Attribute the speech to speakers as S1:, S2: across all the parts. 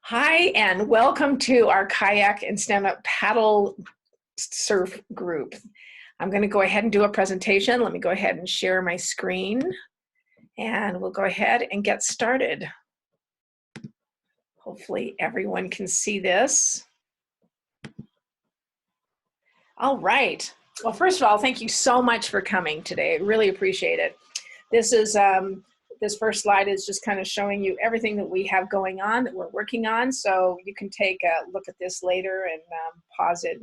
S1: Hi, and welcome to our kayak and stand-up paddle surf group. I'm going to go ahead and do a presentation. Let me go ahead and share my screen, and we'll go ahead and get started. Hopefully everyone can see this. All right. Well, first of all, thank you so much for coming today. I really appreciate it. This first slide is just kind of showing you everything that we have going on, that we're working on. So you can take a look at this later and pause it,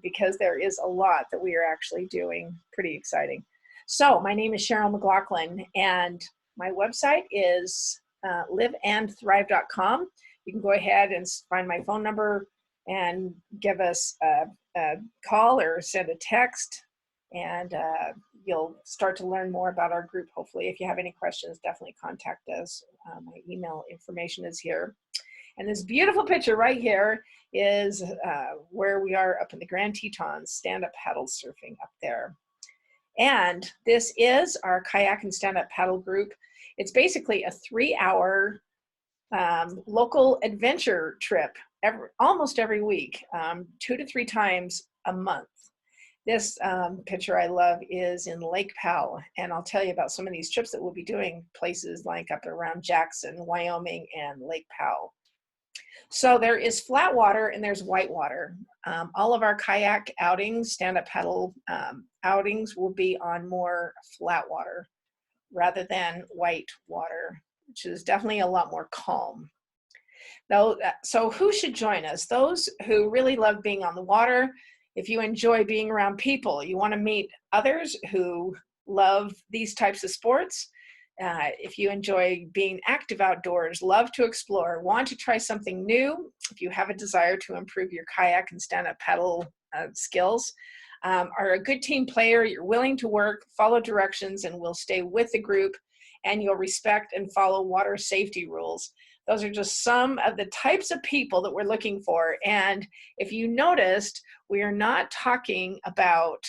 S1: because there is a lot that we are actually doing. Pretty exciting. So my name is Cheryl McLaughlin, and my website is liveandthrive.com. You can go ahead and find my phone number and give us a call or send a text, and you'll start to learn more about our group. Hopefully, if you have any questions, definitely contact us. My email information is here. And this beautiful picture right here is where we are up in the Grand Tetons, stand-up paddle surfing up there. And this is our kayak and stand-up paddle group. It's basically a 3-hour local adventure trip almost every week, 2 to 3 times a month. This picture I love is in Lake Powell, and I'll tell you about some of these trips that we'll be doing, places like up around Jackson, Wyoming, and Lake Powell. So there is flat water and there's white water. All of our kayak outings, stand-up paddle outings, will be on more flat water rather than white water, which is definitely a lot more calm. So who should join us? Those who really love being on the water. If you enjoy being around people, you want to meet others who love these types of sports. If you enjoy being active outdoors, love to explore, want to try something new, if you have a desire to improve your kayak and stand-up paddle skills, are a good team player, you're willing to work, follow directions, and will stay with the group, and you'll respect and follow water safety rules. Those are just some of the types of people that we're looking for. And if you noticed, we are not talking about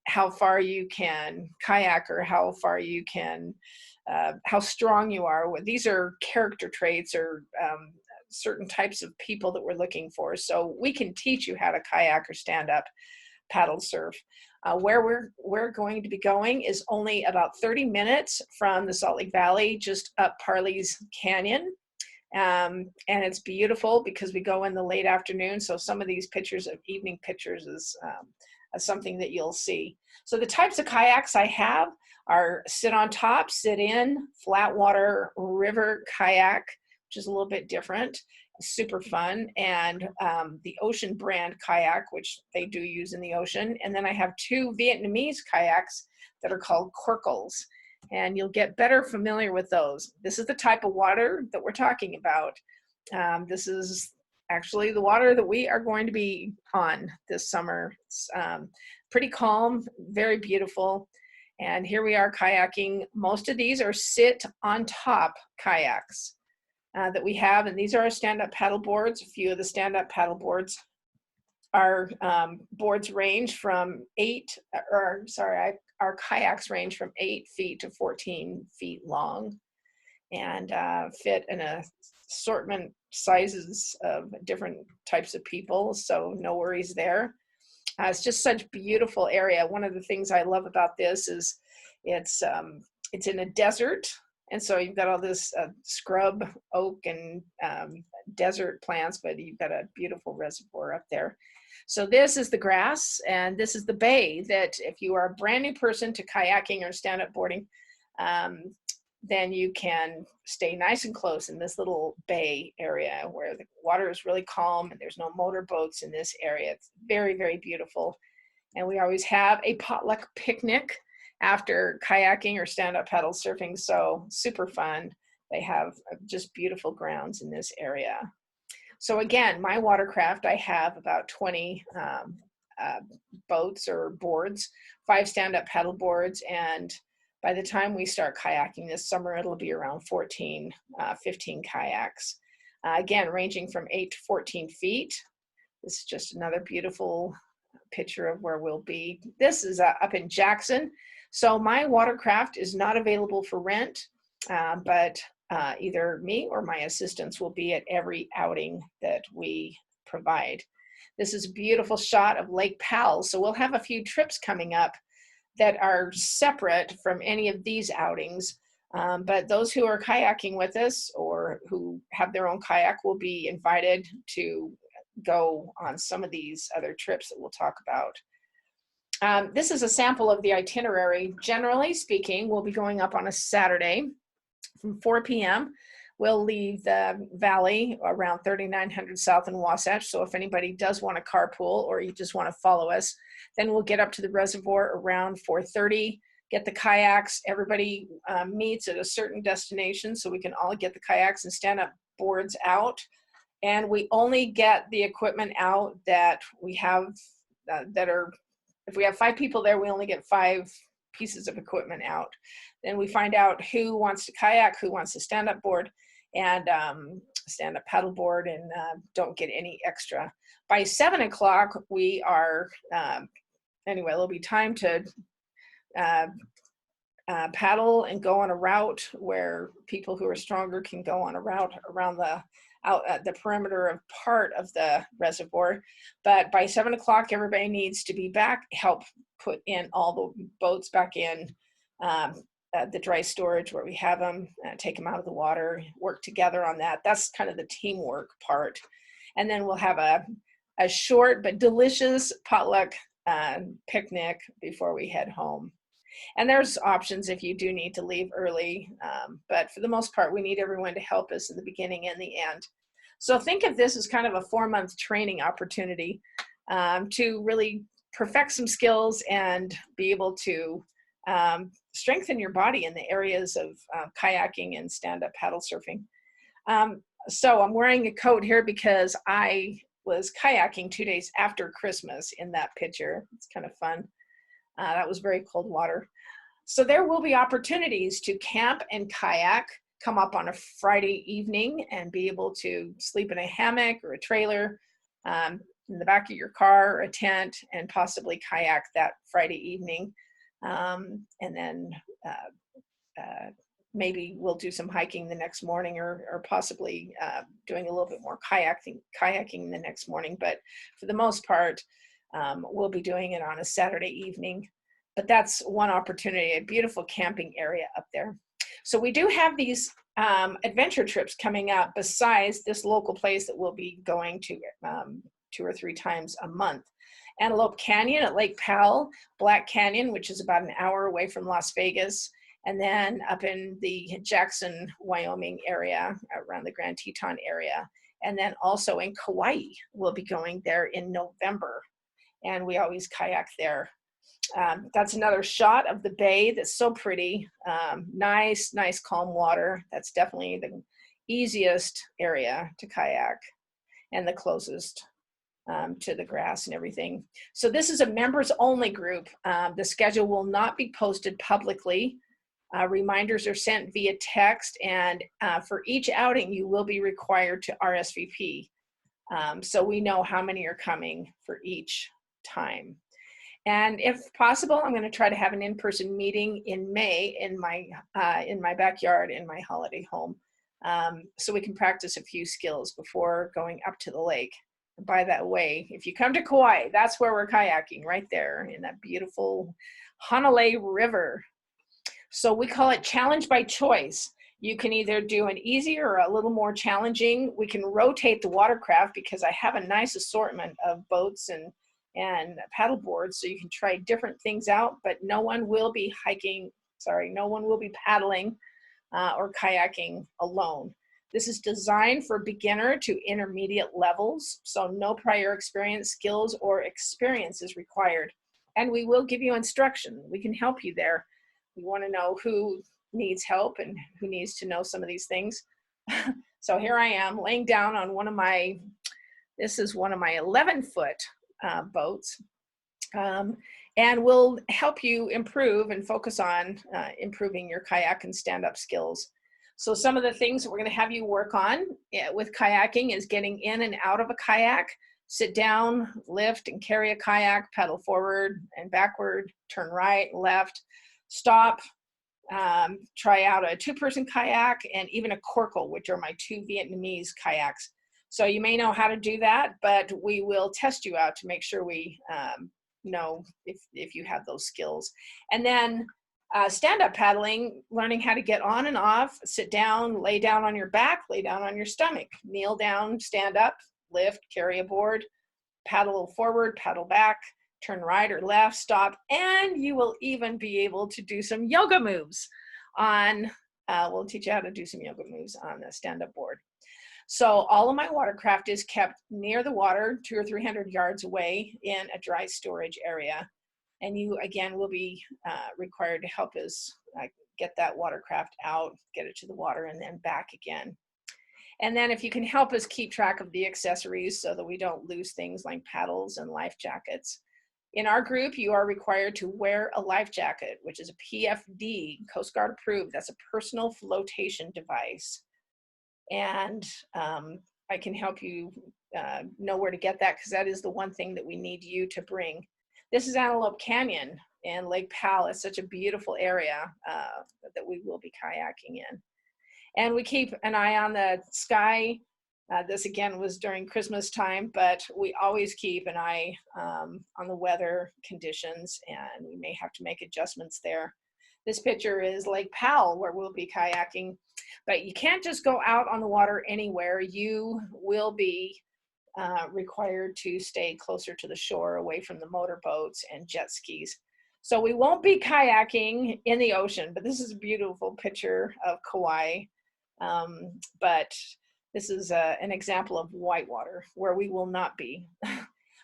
S1: how far you can kayak or how far you can, how strong you are. These are character traits or certain types of people that we're looking for. So we can teach you how to kayak or stand up paddle surf. Where we're going to be going is only about 30 minutes from the Salt Lake Valley, just up Parley's Canyon. And it's beautiful because we go in the late afternoon. So some of these pictures of evening pictures is something that you'll see. So the types of kayaks I have are sit on top, sit in, flat water river kayak, which is a little bit different, super fun, and the ocean brand kayak, which they do use in the ocean. And then I have 2 Vietnamese kayaks that are called Korkels, and you'll get better familiar with those. This is the type of water that we're talking about. This is actually the water that we are going to be on this summer. It's pretty calm, very beautiful. And here we are kayaking. Most of these are sit on top kayaks that we have, and these are our stand-up paddle boards. A few of the stand-up paddle boards, our boards range from our kayaks range from 8 feet to 14 feet long, and fit in a assortment sizes of different types of people, so no worries there. It's just such a beautiful area. One of the things I love about this is it's in a desert, and so you've got all this scrub oak and desert plants, but you've got a beautiful reservoir up there. So this is the grass, and this is the bay that if you are a brand new person to kayaking or stand-up boarding, then you can stay nice and close in this little bay area where the water is really calm and there's no motorboats in this area. It's very, very beautiful. And we always have a potluck picnic after kayaking or stand-up paddle surfing, so super fun. They have just beautiful grounds in this area. So again, my watercraft, I have about 20 boats or boards, 5 stand-up paddle boards, and by the time we start kayaking this summer, it'll be around 15 kayaks. Again, ranging from 8 to 14 feet. This is just another beautiful picture of where we'll be. This is up in Jackson. So my watercraft is not available for rent, but either me or my assistants will be at every outing that we provide. This is a beautiful shot of Lake Powell. So we'll have a few trips coming up that are separate from any of these outings. But those who are kayaking with us or who have their own kayak will be invited to go on some of these other trips that we'll talk about. This is a sample of the itinerary. Generally speaking, we'll be going up on a Saturday from 4 p.m. We'll leave the valley around 3900 South in Wasatch. So if anybody does want to carpool or you just want to follow us, then we'll get up to the reservoir around 4:30, get the kayaks. Everybody meets at a certain destination so we can all get the kayaks and stand-up boards out. And we only get the equipment out that we have that are, if we have 5 people there, we only get 5 pieces of equipment out. Then we find out who wants to kayak, who wants to stand-up board, and stand-up paddleboard, and don't get any extra. By 7 o'clock, we are, anyway, there'll be time to paddle and go on a route where people who are stronger can go on a route around the out at the perimeter of part of the reservoir. But by 7 o'clock, everybody needs to be back, help put in all the boats back in the dry storage where we have them, take them out of the water, work together on that. That's kind of the teamwork part. And then we'll have a short but delicious potluck picnic before we head home. And there's options if you do need to leave early, but for the most part, we need everyone to help us in the beginning and the end. So think of this as kind of a 4-month training opportunity to really perfect some skills and be able to strengthen your body in the areas of kayaking and stand-up paddle surfing. So I'm wearing a coat here because I was kayaking 2 days after Christmas in that picture. It's kind of fun. That was very cold water. So there will be opportunities to camp and kayak, come up on a Friday evening and be able to sleep in a hammock or a trailer in the back of your car or a tent and possibly kayak that Friday evening. And then maybe we'll do some hiking the next morning or possibly doing a little bit more kayaking the next morning. But for the most part, we'll be doing it on a Saturday evening, but that's one opportunity, a beautiful camping area up there. So we do have these adventure trips coming up besides this local place that we'll be going to 2 or 3 times a month. Antelope Canyon at Lake Powell, Black Canyon, which is about an hour away from Las Vegas, and then up in the Jackson, Wyoming area, around the Grand Teton area. And then also in Kauai, we'll be going there in November. And we always kayak there. That's another shot of the bay that's so pretty. Nice, calm water. That's definitely the easiest area to kayak and the closest to the grass and everything. So this is a members only group. The schedule will not be posted publicly. Reminders are sent via text, and for each outing, you will be required to RSVP. So we know how many are coming for each time. And if possible, I'm going to try to have an in-person meeting in May in my backyard in my holiday home, so we can practice a few skills before going up to the lake. And by that way, if you come to Kauai, that's where we're kayaking, right there in that beautiful Hanalei River. So we call it challenge by choice. You can either do an easy or a little more challenging. We can rotate the watercraft because I have a nice assortment of boats and paddle boards, so you can try different things out, but no one will be paddling or kayaking alone. This is designed for beginner to intermediate levels, so no prior experience, skills, or experience is required. And we will give you instruction. We can help you there. We want to know who needs help and who needs to know some of these things. So here I am laying down on this is one of my 11-foot boats, and we'll help you improve and focus on improving your kayak and stand-up skills. So some of the things that we're going to have you work on with kayaking is getting in and out of a kayak, sit down, lift and carry a kayak, paddle forward and backward, turn right, left, stop, try out a 2-person kayak and even a corkel, which are my 2 Vietnamese kayaks. So you may know how to do that, but we will test you out to make sure we know if you have those skills. And then stand-up paddling, learning how to get on and off, sit down, lay down on your back, lay down on your stomach, kneel down, stand up, lift, carry a board, paddle forward, paddle back, turn right or left, stop, and you will even be able to do some yoga moves on, we'll teach you how to do some yoga moves on the stand-up board. So all of my watercraft is kept near the water, 200 or 300 yards away in a dry storage area. And you, again, will be required to help us get that watercraft out, get it to the water, and then back again. And then if you can help us keep track of the accessories so that we don't lose things like paddles and life jackets. In our group, you are required to wear a life jacket, which is a PFD, Coast Guard approved. That's a personal flotation device. And I can help you know where to get that, because that is the one thing that we need you to bring. This is Antelope Canyon and Lake Powell. It's such a beautiful area that we will be kayaking in. And we keep an eye on the sky. This again was during Christmas time, but we always keep an eye on the weather conditions, and we may have to make adjustments there. This picture is Lake Powell, where we'll be kayaking, but you can't just go out on the water anywhere. You will be required to stay closer to the shore, away from the motorboats and jet skis. So we won't be kayaking in the ocean, but this is a beautiful picture of Kauai. But this is an example of whitewater where we will not be.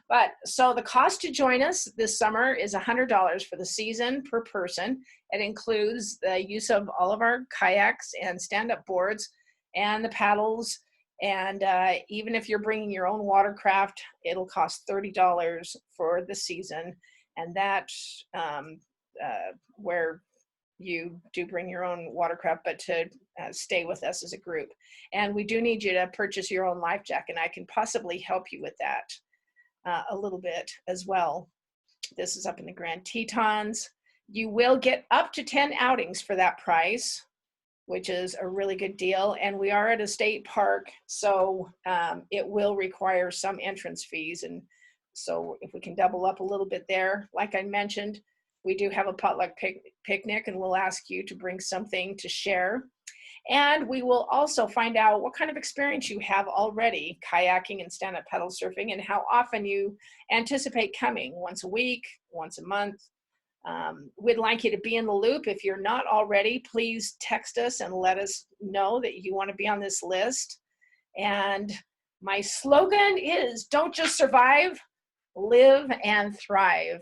S1: But so the cost to join us this summer is $100 for the season per person. It includes the use of all of our kayaks and stand-up boards and the paddles. And even if you're bringing your own watercraft, it'll cost $30 for the season. And that's where you do bring your own watercraft, but to stay with us as a group. And we do need you to purchase your own life jacket, and I can possibly help you with that a little bit as well. This is up in the Grand Tetons. You will get up to 10 outings for that price, which is a really good deal. And we are at a state park, so it will require some entrance fees. And so if we can double up a little bit there, like I mentioned, we do have a potluck picnic, and we'll ask you to bring something to share. And we will also find out what kind of experience you have already kayaking and stand-up paddle surfing, and how often you anticipate coming, once a week, once a month. We'd like you to be in the loop. If you're not already, please text us and let us know that you want to be on this list. And my slogan is, don't just survive, live and thrive.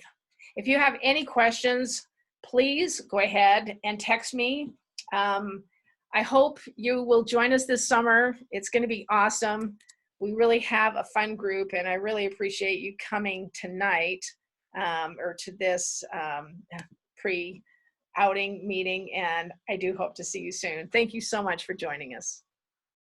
S1: If you have any questions, please go ahead and text me. I hope you will join us this summer. It's going to be awesome. We really have a fun group, and I really appreciate you coming tonight or to this pre-outing meeting, and I do hope to see you soon. Thank you so much for joining us.